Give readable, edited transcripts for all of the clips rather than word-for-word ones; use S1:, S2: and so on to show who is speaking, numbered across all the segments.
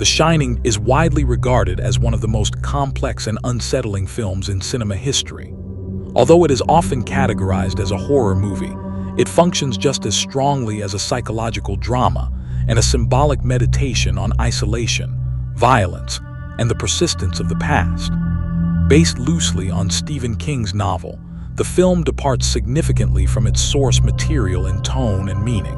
S1: The Shining is widely regarded as one of the most complex and unsettling films in cinema history. Although it is often categorized as a horror movie, it functions just as strongly as a psychological drama and a symbolic meditation on isolation, violence, and the persistence of the past. Based loosely on Stephen King's novel, the film departs significantly from its source material in tone and meaning.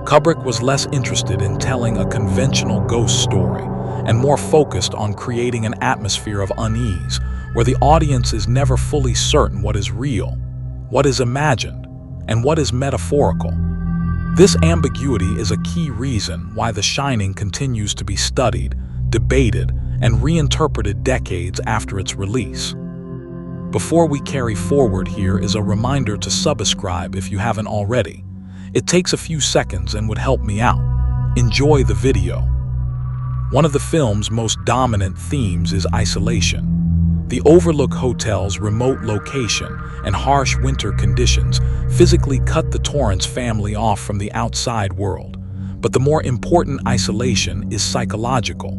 S1: Kubrick was less interested in telling a conventional ghost story and more focused on creating an atmosphere of unease where the audience is never fully certain what is real, what is imagined, and what is metaphorical. This ambiguity is a key reason why The Shining continues to be studied, debated, and reinterpreted decades after its release. Before we carry forward, here is a reminder to subscribe if you haven't already. It takes a few seconds and would help me out. Enjoy the video. One of the film's most dominant themes is isolation. The Overlook Hotel's remote location and harsh winter conditions physically cut the Torrance family off from the outside world. But the more important isolation is psychological.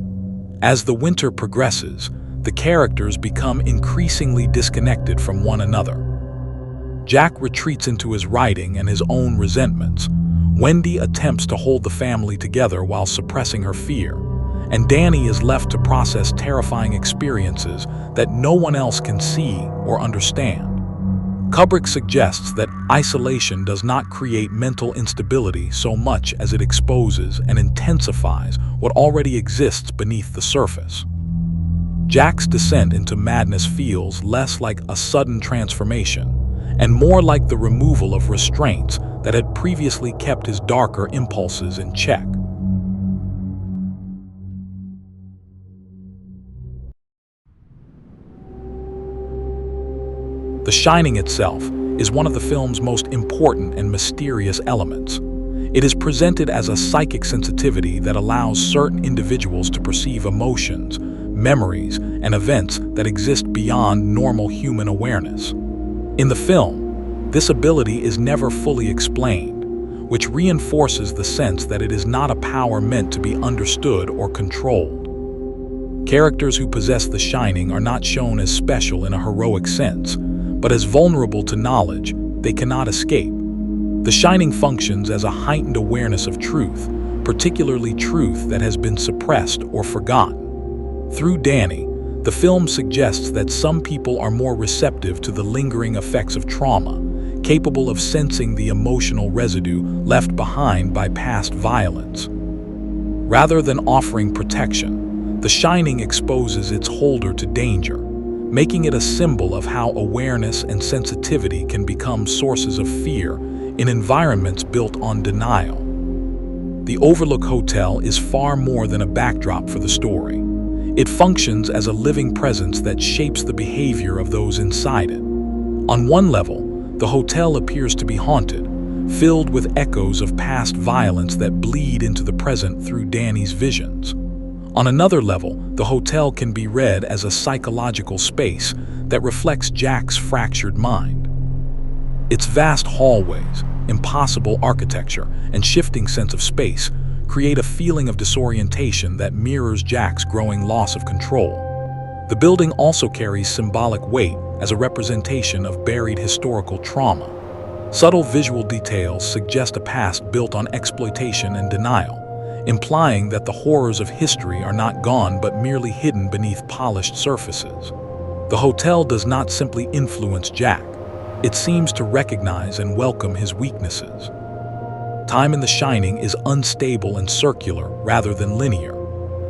S1: As the winter progresses, the characters become increasingly disconnected from one another. Jack retreats into his writing and his own resentments. Wendy attempts to hold the family together while suppressing her fear. And Danny is left to process terrifying experiences that no one else can see or understand. Kubrick suggests that isolation does not create mental instability so much as it exposes and intensifies what already exists beneath the surface. Jack's descent into madness feels less like a sudden transformation and more like the removal of restraints that had previously kept his darker impulses in check. The Shining itself is one of the film's most important and mysterious elements. It is presented as a psychic sensitivity that allows certain individuals to perceive emotions, memories, and events that exist beyond normal human awareness. In the film, this ability is never fully explained, which reinforces the sense that it is not a power meant to be understood or controlled. Characters who possess the Shining are not shown as special in a heroic sense, but as vulnerable to knowledge they cannot escape. The Shining functions as a heightened awareness of truth, particularly truth that has been suppressed or forgotten. Through Danny, the film suggests that some people are more receptive to the lingering effects of trauma, capable of sensing the emotional residue left behind by past violence. Rather than offering protection, The Shining exposes its holder to danger, making it a symbol of how awareness and sensitivity can become sources of fear in environments built on denial. The Overlook Hotel is far more than a backdrop for the story. It functions as a living presence that shapes the behavior of those inside it. On one level, the hotel appears to be haunted, filled with echoes of past violence that bleed into the present through Danny's visions. On another level, the hotel can be read as a psychological space that reflects Jack's fractured mind. Its vast hallways, impossible architecture, and shifting sense of space create a feeling of disorientation that mirrors Jack's growing loss of control. The building also carries symbolic weight as a representation of buried historical trauma. Subtle visual details suggest a past built on exploitation and denial, implying that the horrors of history are not gone but merely hidden beneath polished surfaces. The hotel does not simply influence Jack. It seems to recognize and welcome his weaknesses. Time in The Shining is unstable and circular rather than linear.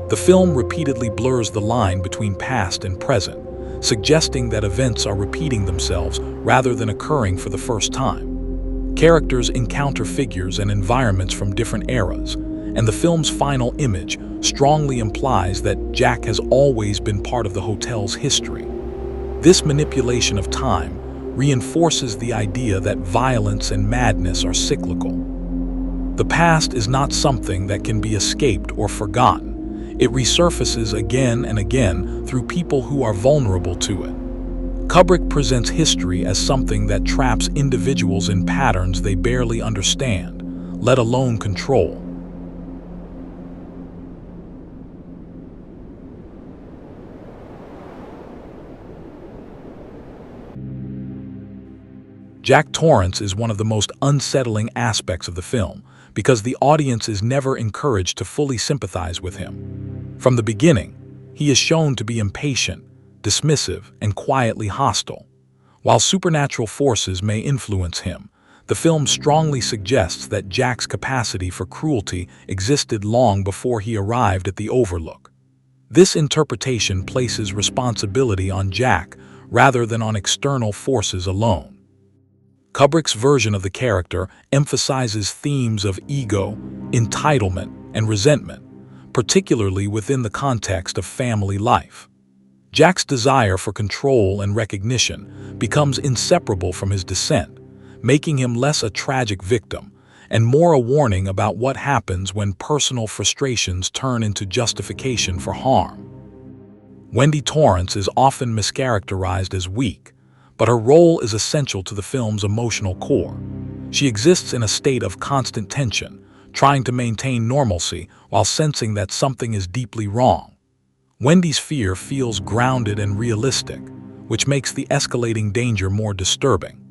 S1: The film repeatedly blurs the line between past and present, suggesting that events are repeating themselves rather than occurring for the first time. Characters encounter figures and environments from different eras, and the film's final image strongly implies that Jack has always been part of the hotel's history. This manipulation of time reinforces the idea that violence and madness are cyclical. The past is not something that can be escaped or forgotten. It resurfaces again and again through people who are vulnerable to it. Kubrick presents history as something that traps individuals in patterns they barely understand, let alone control. Jack Torrance is one of the most unsettling aspects of the film because the audience is never encouraged to fully sympathize with him. From the beginning, he is shown to be impatient, dismissive, and quietly hostile. While supernatural forces may influence him, the film strongly suggests that Jack's capacity for cruelty existed long before he arrived at the Overlook. This interpretation places responsibility on Jack rather than on external forces alone. Kubrick's version of the character emphasizes themes of ego, entitlement, and resentment, particularly within the context of family life. Jack's desire for control and recognition becomes inseparable from his descent, making him less a tragic victim and more a warning about what happens when personal frustrations turn into justification for harm. Wendy Torrance is often mischaracterized as weak, but her role is essential to the film's emotional core. She exists in a state of constant tension, trying to maintain normalcy while sensing that something is deeply wrong. Wendy's fear feels grounded and realistic, which makes the escalating danger more disturbing.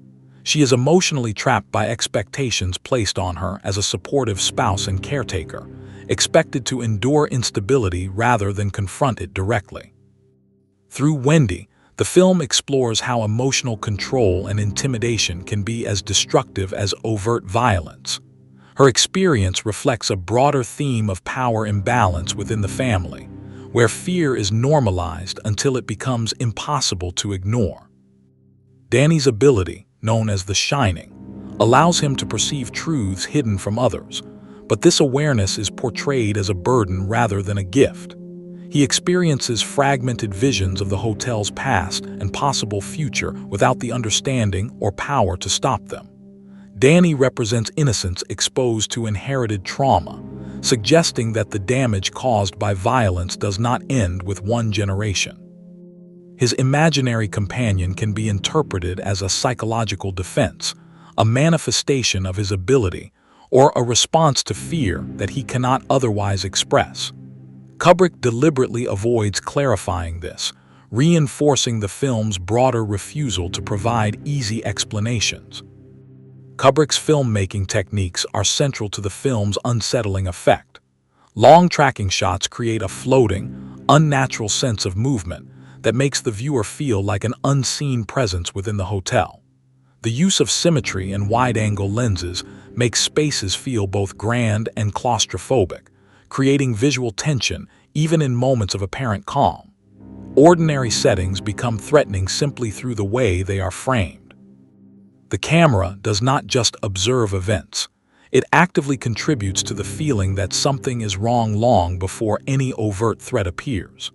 S1: She is emotionally trapped by expectations placed on her as a supportive spouse and caretaker, expected to endure instability rather than confront it directly. Through Wendy, the film explores how emotional control and intimidation can be as destructive as overt violence. Her experience reflects a broader theme of power imbalance within the family, where fear is normalized until it becomes impossible to ignore. Danny's ability, known as the Shining, allows him to perceive truths hidden from others, but this awareness is portrayed as a burden rather than a gift. He experiences fragmented visions of the hotel's past and possible future without the understanding or power to stop them. Danny represents innocence exposed to inherited trauma, suggesting that the damage caused by violence does not end with one generation. His imaginary companion can be interpreted as a psychological defense, a manifestation of his ability, or a response to fear that he cannot otherwise express. Kubrick deliberately avoids clarifying this, reinforcing the film's broader refusal to provide easy explanations. Kubrick's filmmaking techniques are central to the film's unsettling effect. Long tracking shots create a floating, unnatural sense of movement that makes the viewer feel like an unseen presence within the hotel. The use of symmetry and wide-angle lenses makes spaces feel both grand and claustrophobic, creating visual tension even in moments of apparent calm. Ordinary settings become threatening simply through the way they are framed. The camera does not just observe events. It actively contributes to the feeling that something is wrong long before any overt threat appears.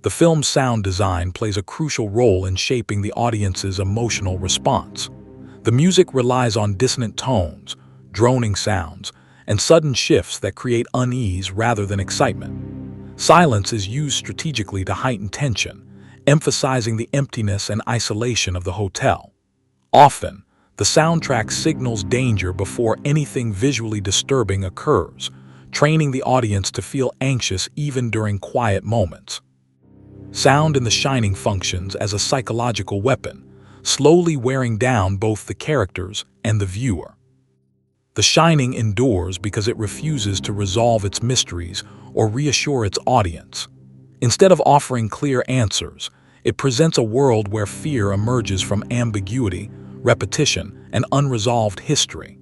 S1: The film's sound design plays a crucial role in shaping the audience's emotional response. The music relies on dissonant tones, droning sounds, and sudden shifts that create unease rather than excitement. Silence is used strategically to heighten tension, emphasizing the emptiness and isolation of the hotel. Often, the soundtrack signals danger before anything visually disturbing occurs, training the audience to feel anxious even during quiet moments. Sound in The Shining functions as a psychological weapon, slowly wearing down both the characters and the viewer. The Shining endures because it refuses to resolve its mysteries or reassure its audience. Instead of offering clear answers, it presents a world where fear emerges from ambiguity, repetition, and unresolved history.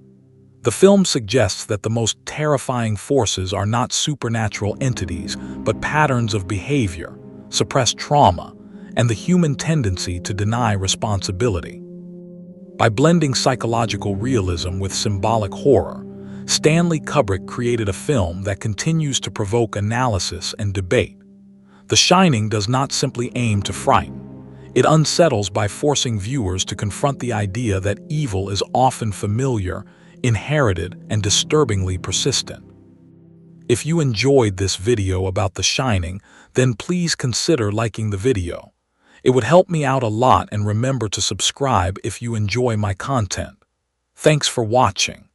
S1: The film suggests that the most terrifying forces are not supernatural entities, but patterns of behavior, suppressed trauma, and the human tendency to deny responsibility. By blending psychological realism with symbolic horror, Stanley Kubrick created a film that continues to provoke analysis and debate. The Shining does not simply aim to frighten. It unsettles by forcing viewers to confront the idea that evil is often familiar, inherited, and disturbingly persistent. If you enjoyed this video about The Shining, then please consider liking the video. It would help me out a lot, and remember to subscribe if you enjoy my content. Thanks for watching.